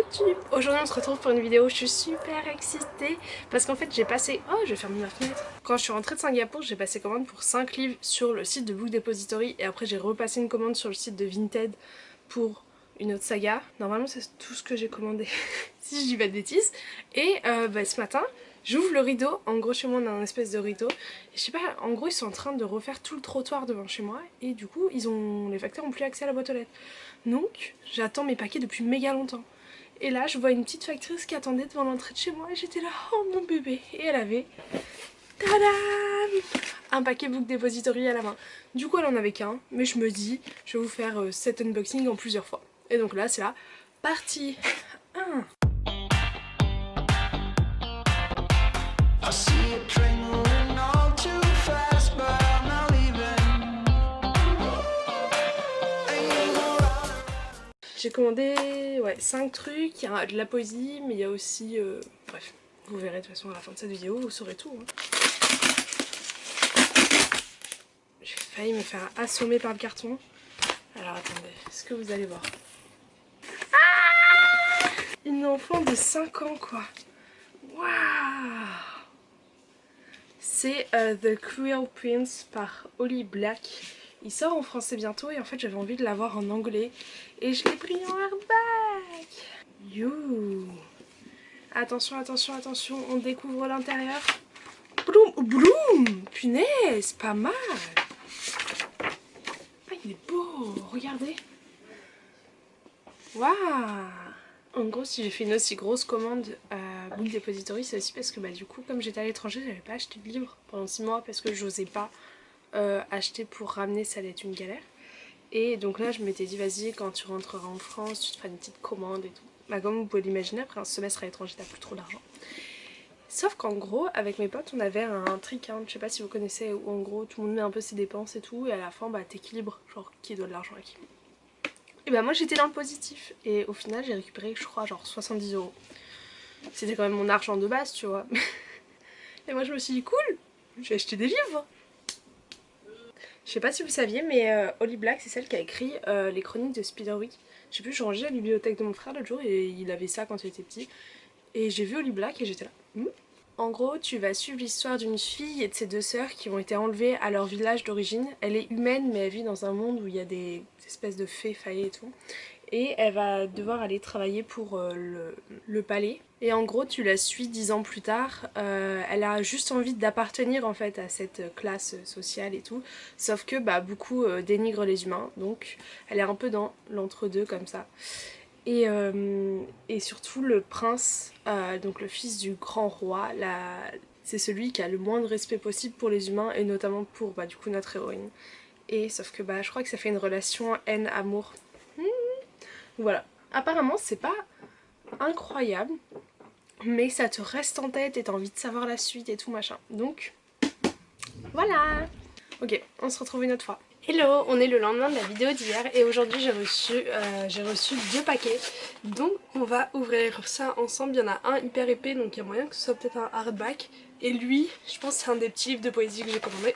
YouTube. Aujourd'hui on se retrouve pour une vidéo, je suis super excitée parce qu'en fait j'ai passé... Oh, je vais fermer ma fenêtre. Quand je suis rentrée de Singapour, j'ai passé commande pour 5 livres sur le site de Book Depository et après j'ai repassé une commande sur le site de Vinted pour une autre saga. Normalement c'est tout ce que j'ai commandé si je dis pas de bêtises. Et ce matin j'ouvre le rideau, en gros chez moi on a un espèce de rideau et je sais pas, en gros ils sont en train de refaire tout le trottoir devant chez moi et du coup les facteurs ont plus accès à la boîte aux lettres. Donc j'attends mes paquets depuis méga longtemps. Et là je vois une petite factrice qui attendait devant l'entrée de chez moi et j'étais là, oh mon bébé. Et elle avait, tadam, un paquet Book Depository à la main. Du coup elle en avait qu'un, mais je me dis, je vais vous faire cet unboxing en plusieurs fois. Et donc là c'est la partie 1. J'ai commandé 5 trucs, il y a de la poésie, mais il y a aussi... bref, vous verrez de toute façon à la fin de cette vidéo, vous saurez tout. Hein. J'ai failli me faire assommer par le carton. Alors attendez, est-ce que vous allez voir? Ah, une enfant de 5 ans quoi. Waouh. C'est The Cruel Prince par Holly Black. Il sort en français bientôt et en fait j'avais envie de l'avoir en anglais et je l'ai pris en hardback. You. Attention, attention, attention, on découvre l'intérieur. Bloom, bloom. Punaise, pas mal. Ah, il est beau, regardez. Waouh. En gros, si j'ai fait une aussi grosse commande à Book Depository, c'est aussi parce que du coup, comme j'étais à l'étranger, j'avais pas acheté de livres pendant 6 mois parce que j'osais pas acheter pour ramener, ça allait être une galère. Et donc là je m'étais dit vas-y, quand tu rentreras en France tu te feras une petite commande et tout. Comme vous pouvez l'imaginer, après un semestre à l'étranger t'as plus trop d'argent. Sauf qu'en gros avec mes potes on avait un trick, je sais pas si vous connaissez, où en gros tout le monde met un peu ses dépenses et tout et à la fin t'équilibres, genre qui doit de l'argent à qui. Et moi j'étais dans le positif et au final j'ai récupéré je crois genre 70 €. C'était quand même mon argent de base tu vois. Et moi je me suis dit cool, je vais acheter des livres. Je sais pas si vous saviez, mais Holly Black, c'est celle qui a écrit les chroniques de Spiderwick. Je sais plus, je rangeais à la bibliothèque de mon frère l'autre jour et il avait ça quand il était petit. Et j'ai vu Holly Black et j'étais là. En gros, tu vas suivre l'histoire d'une fille et de ses 2 sœurs qui ont été enlevées à leur village d'origine. Elle est humaine, mais elle vit dans un monde où il y a des espèces de fées faillées et tout. Et elle va devoir aller travailler pour le palais. Et en gros tu la suis 10 ans plus tard, elle a juste envie d'appartenir en fait à cette classe sociale et tout, sauf que beaucoup dénigrent les humains, donc elle est un peu dans l'entre-deux comme ça. Et surtout le prince, donc le fils du grand roi, c'est celui qui a le moins de respect possible pour les humains et notamment pour du coup notre héroïne. Et sauf que je crois que ça fait une relation haine-amour. Voilà, apparemment c'est pas incroyable, mais ça te reste en tête et t'as envie de savoir la suite et tout machin. Donc, voilà. Ok, on se retrouve une autre fois. Hello, on est le lendemain de la vidéo d'hier et aujourd'hui j'ai reçu 2 paquets. Donc on va ouvrir ça ensemble. Il y en a un hyper épais, donc il y a moyen que ce soit peut-être un hardback. Et lui, je pense que c'est un des petits livres de poésie que j'ai commandé.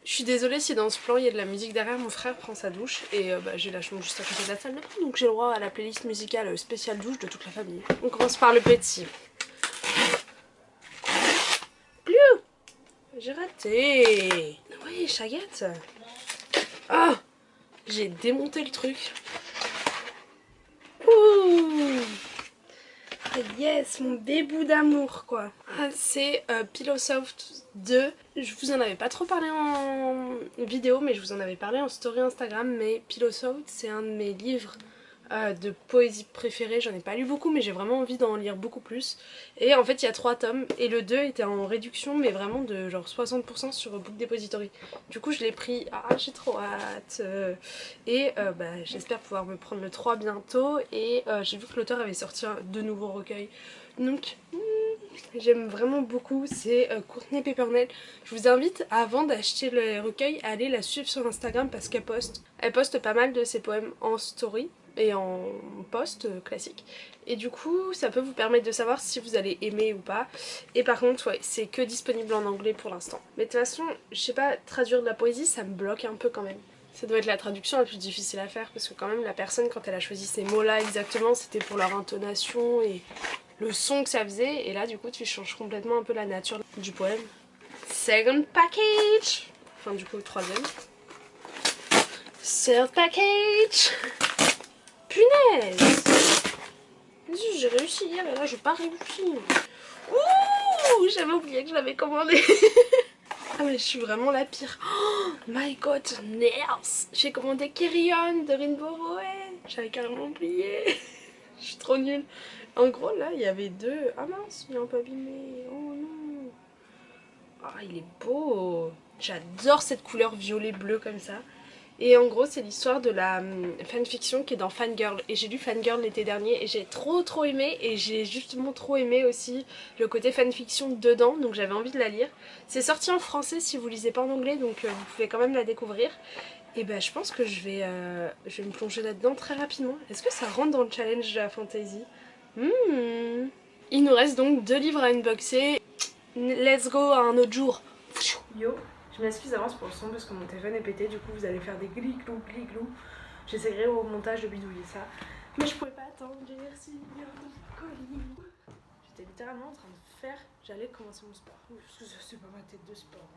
Je suis désolée si dans ce plan il y a de la musique derrière, mon frère prend sa douche et j'ai la chambre juste à côté de la salle de bain, donc j'ai le droit à la playlist musicale spéciale douche de toute la famille. On commence par le petit. Bleu. J'ai raté. Oui, chaguette. Ah, j'ai démonté le truc. Ouh. Ah yes, mon bébou d'amour quoi. Ah, c'est Pillowsoft 2. Je vous en avais pas trop parlé en vidéo, mais je vous en avais parlé en story Instagram. Mais Pillowsoft, c'est un de mes livres de poésie préférés. J'en ai pas lu beaucoup, mais j'ai vraiment envie d'en lire beaucoup plus. Et en fait, il y a 3 tomes. Et le 2 était en réduction, mais vraiment de genre 60% sur Book Depository. Du coup, je l'ai pris. Ah, j'ai trop hâte. Et j'espère pouvoir me prendre le 3 bientôt. Et j'ai vu que l'auteur avait sorti de nouveaux recueils. Donc, j'aime vraiment beaucoup. C'est Courtney Peppernell. Je vous invite, avant d'acheter le recueil, à aller la suivre sur Instagram parce qu'elle poste. Elle poste pas mal de ses poèmes en story et en post classique. Et du coup, ça peut vous permettre de savoir si vous allez aimer ou pas. Et par contre, c'est que disponible en anglais pour l'instant. Mais de toute façon, je sais pas, traduire de la poésie, ça me bloque un peu quand même. Ça doit être la traduction la plus difficile à faire parce que quand même la personne quand elle a choisi ces mots là exactement c'était pour leur intonation et le son que ça faisait et là du coup tu changes complètement un peu la nature du poème. Second package. Enfin du coup troisième. Third package. Punaise. J'ai réussi hier et là j'ai pas réussi. Ouh, j'avais oublié que je l'avais commandé. Ah mais je suis vraiment la pire. Oh my god, Nails. J'ai commandé Carry-On de Rainbow Rowell. J'avais carrément oublié. Je suis trop nulle. En gros là il y avait deux. Ah mince, il est un peu abîmé. Oh non. Ah il est beau. J'adore cette couleur violet bleu comme ça. Et en gros c'est l'histoire de la fanfiction qui est dans Fangirl. Et j'ai lu Fangirl l'été dernier et j'ai trop aimé. Et j'ai justement trop aimé aussi le côté fanfiction dedans. Donc j'avais envie de la lire. C'est sorti en français si vous lisez pas en anglais. Donc vous pouvez quand même la découvrir. Et bah je pense que je vais me plonger là-dedans très rapidement. Est-ce que ça rentre dans le challenge de la fantasy? Il nous reste donc 2 livres à unboxer. Let's go à un autre jour. Yo, je m'excuse d'avance pour le son parce que mon téléphone est pété, du coup vous allez faire des gli-glou. J'essaierai au montage de bidouiller ça. Mais je pouvais pas attendre, j'ai reçu un colis. J'étais littéralement en train de faire, j'allais commencer mon sport. Parce que c'est pas ma tête de sport.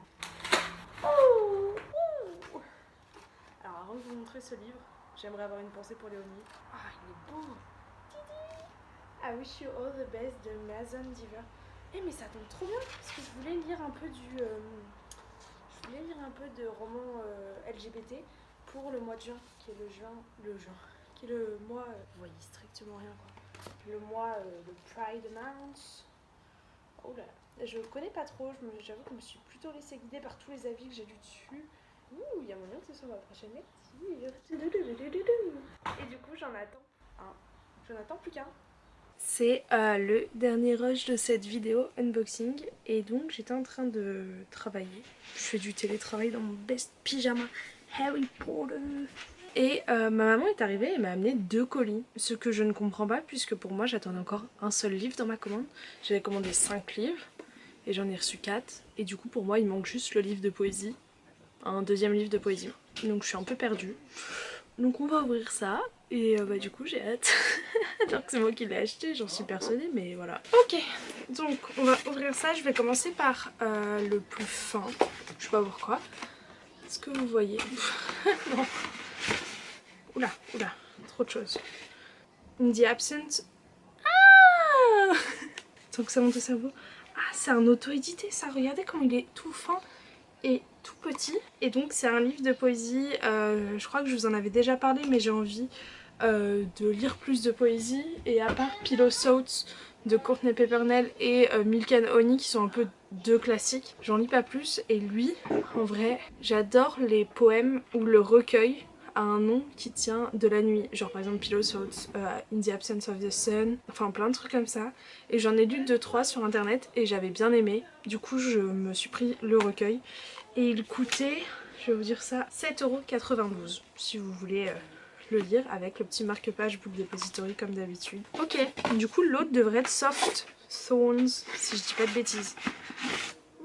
Alors avant de vous montrer ce livre, j'aimerais avoir une pensée pour Léonie. Ah, il est beau. I wish you all the best de Mason Diver. Eh mais ça tombe trop bien parce que je voulais lire un peu de romans LGBT pour le mois de juin, qui est qui est le mois, vous voyez strictement rien quoi, le mois de Pride Month. Oh là là, je connais pas trop, j'avoue que je me suis plutôt laissée guider par tous les avis que j'ai lus dessus. Ouh, il y a moyen que ce soit ma prochaine lecture. Et du coup j'en attends plus qu'un. C'est le dernier rush de cette vidéo unboxing et donc j'étais en train de travailler. Je fais du télétravail dans mon best pyjama Harry Potter. Et ma maman est arrivée et m'a amené 2 colis, ce que je ne comprends pas puisque pour moi j'attendais encore un seul livre dans ma commande. J'avais commandé 5 livres et j'en ai reçu 4 et du coup pour moi il manque juste le livre de poésie, un deuxième livre de poésie. Donc je suis un peu perdue. Donc on va ouvrir ça et bah du coup j'ai hâte. Alors que c'est moi qui l'ai acheté, j'en suis persuadée, mais voilà. Ok, donc on va ouvrir ça. Je vais commencer par le plus fin. Je sais pas pourquoi. Est-ce que vous voyez? Non. Oula, trop de choses. In the absence. Ah donc ça monte au cerveau. Ah, c'est un auto-édité ça. Regardez comment il est tout fin et tout petit. Et donc c'est un livre de poésie. Je crois que je vous en avais déjà parlé, mais j'ai envie de lire plus de poésie. Et à part Pillow Thoughts de Courtney Peppernell et Milk and Honey qui sont un peu 2 classiques, j'en lis pas plus. Et lui, en vrai, j'adore les poèmes où le recueil a un nom qui tient de la nuit, genre par exemple Pillow Thoughts, In the Absence of the Sun, enfin plein de trucs comme ça. Et j'en ai lu 2-3 sur internet et j'avais bien aimé, du coup je me suis pris le recueil et il coûtait, je vais vous dire ça, 7,92 € si vous voulez le lire avec le petit marque-page Book Depository comme d'habitude. Ok, du coup l'autre devrait être Soft Thorns si je dis pas de bêtises.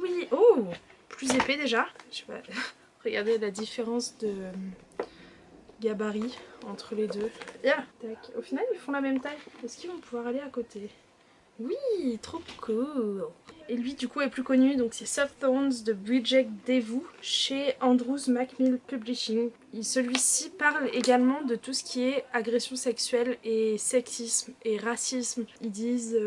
Oui, oh, plus épais déjà, je sais pas, regardez la différence de gabarit entre les deux. Yeah. Tac. Au final ils font la même taille. Est-ce qu'ils vont pouvoir aller à côté? Oui, trop cool. Et lui du coup est plus connu, donc c'est Soft Thorns de Bridget Devou chez Andrews Macmill Publishing. Celui-ci parle également de tout ce qui est agression sexuelle et sexisme et racisme. Ils disent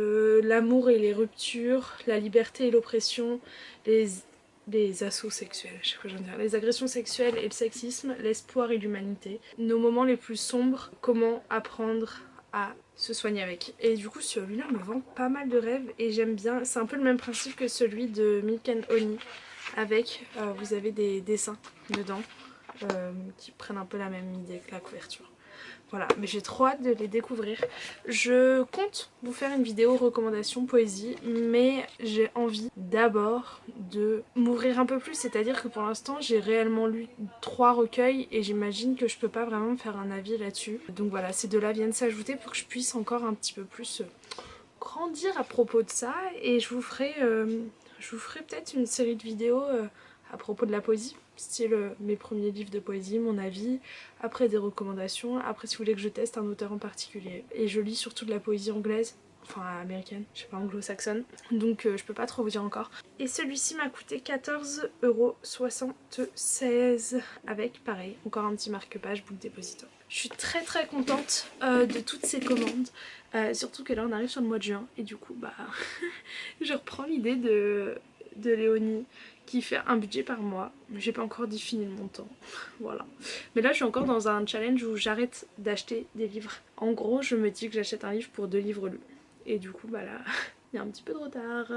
l'amour et les ruptures, la liberté et l'oppression, les assauts sexuels, je sais pas quoi j'en dire, les agressions sexuelles et le sexisme, l'espoir et l'humanité, nos moments les plus sombres, comment apprendre à se soigner avec. Et du coup celui-là me vend pas mal de rêves et j'aime bien, c'est un peu le même principe que celui de Milk and Honey avec, vous avez des dessins dedans qui prennent un peu la même idée que la couverture. Voilà, mais j'ai trop hâte de les découvrir. Je compte vous faire une vidéo recommandation poésie, mais j'ai envie d'abord de m'ouvrir un peu plus, c'est-à-dire que pour l'instant j'ai réellement lu 3 recueils et j'imagine que je peux pas vraiment me faire un avis là-dessus. Donc voilà, ces 2-là viennent s'ajouter pour que je puisse encore un petit peu plus grandir à propos de ça et je vous ferai peut-être une série de vidéos à propos de la poésie, style mes premiers livres de poésie, mon avis, après des recommandations, après si vous voulez que je teste un auteur en particulier. Et je lis surtout de la poésie anglaise, enfin américaine, je sais pas, anglo-saxonne, donc je peux pas trop vous dire encore. Et celui-ci m'a coûté 14,76 € avec, pareil, encore un petit marque-page Book Depository. Je suis très contente de toutes ces commandes, surtout que là on arrive sur le mois de juin et du coup bah je reprends l'idée de Léonie qui fait un budget par mois. J'ai pas encore défini le montant, voilà. Mais là je suis encore dans un challenge où j'arrête d'acheter des livres. En gros je me dis que j'achète un livre pour 2 livres lus. Et du coup bah là il y a un petit peu de retard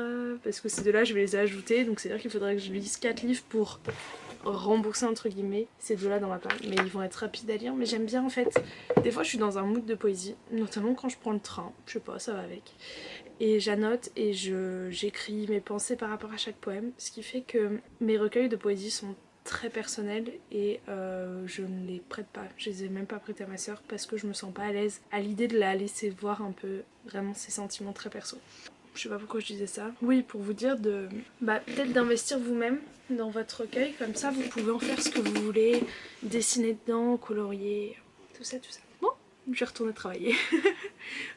parce que ces deux-là je vais les ajouter, donc c'est à dire qu'il faudrait que je lise 4 livres pour rembourser entre guillemets ces deux-là dans ma part, mais ils vont être rapides à lire. Mais j'aime bien en fait, des fois je suis dans un mood de poésie, notamment quand je prends le train, je sais pas, ça va avec. Et j'annote et j'écris mes pensées par rapport à chaque poème, ce qui fait que mes recueils de poésie sont très personnels et je ne les prête pas, je les ai même pas prêtés à ma soeur parce que je me sens pas à l'aise à l'idée de la laisser voir un peu vraiment ses sentiments très perso. Je sais pas pourquoi je disais ça. Oui, pour vous dire de peut-être d'investir vous-même dans votre recueil, comme ça vous pouvez en faire ce que vous voulez, dessiner dedans, colorier, tout ça. Bon, je vais retourner travailler.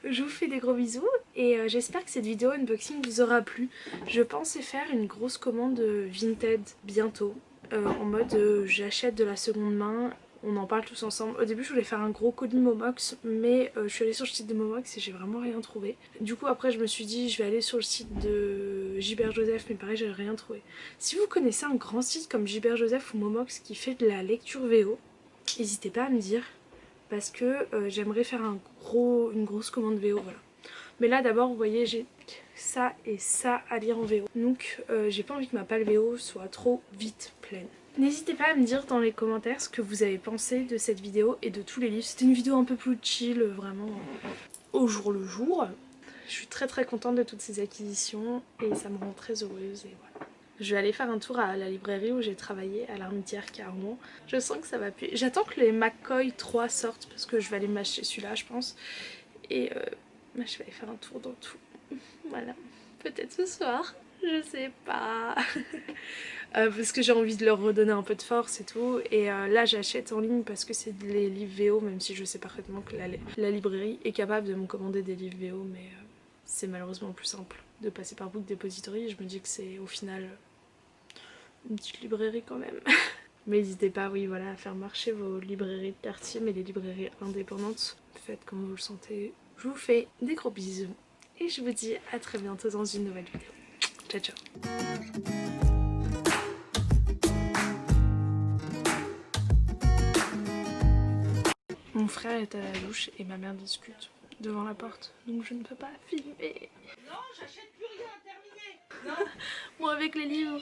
Je vous fais des gros bisous et j'espère que cette vidéo unboxing vous aura plu. Je pensais faire une grosse commande Vinted bientôt, en mode j'achète de la seconde main. On en parle tous ensemble. Au début je voulais faire un gros colis Momox, mais je suis allée sur le site de Momox et j'ai vraiment rien trouvé. Du coup après je me suis dit je vais aller sur le site de Gilbert Joseph, mais pareil j'ai rien trouvé. Si vous connaissez un grand site comme Gilbert Joseph ou Momox qui fait de la lecture VO, n'hésitez pas à me dire, parce que j'aimerais faire une grosse commande VO, voilà. Mais là d'abord vous voyez j'ai ça et ça à lire en VO, donc j'ai pas envie que ma palle VO soit trop vite pleine. N'hésitez pas à me dire dans les commentaires ce que vous avez pensé de cette vidéo et de tous les livres. C'était une vidéo un peu plus chill, vraiment au jour le jour. Je suis très contente de toutes ces acquisitions et ça me rend très heureuse et voilà. Je vais aller faire un tour à la librairie où j'ai travaillé, à l'Armitière qui est à Rouen. Je sens que ça va puer. J'attends que les McCoy 3 sortent parce que je vais aller m'acheter celui-là je pense. Et je vais aller faire un tour dans tout. Voilà, peut-être ce soir, je sais pas. Parce que j'ai envie de leur redonner un peu de force et tout. Et là j'achète en ligne parce que c'est les livres VO, même si je sais parfaitement que la librairie est capable de me commander des livres VO, mais c'est malheureusement plus simple de passer par Book Depository. Je me dis que c'est au final une petite librairie quand même. Mais n'hésitez pas, oui, voilà, à faire marcher vos librairies de quartier, mais les librairies indépendantes, faites comme vous le sentez. Je vous fais des gros bisous et je vous dis à très bientôt dans une nouvelle vidéo. Ciao ciao. Mon frère est à la douche et ma mère discute devant la porte, donc je ne peux pas filmer. Non, j'achète plus rien, terminé. Non. Moi avec les livres.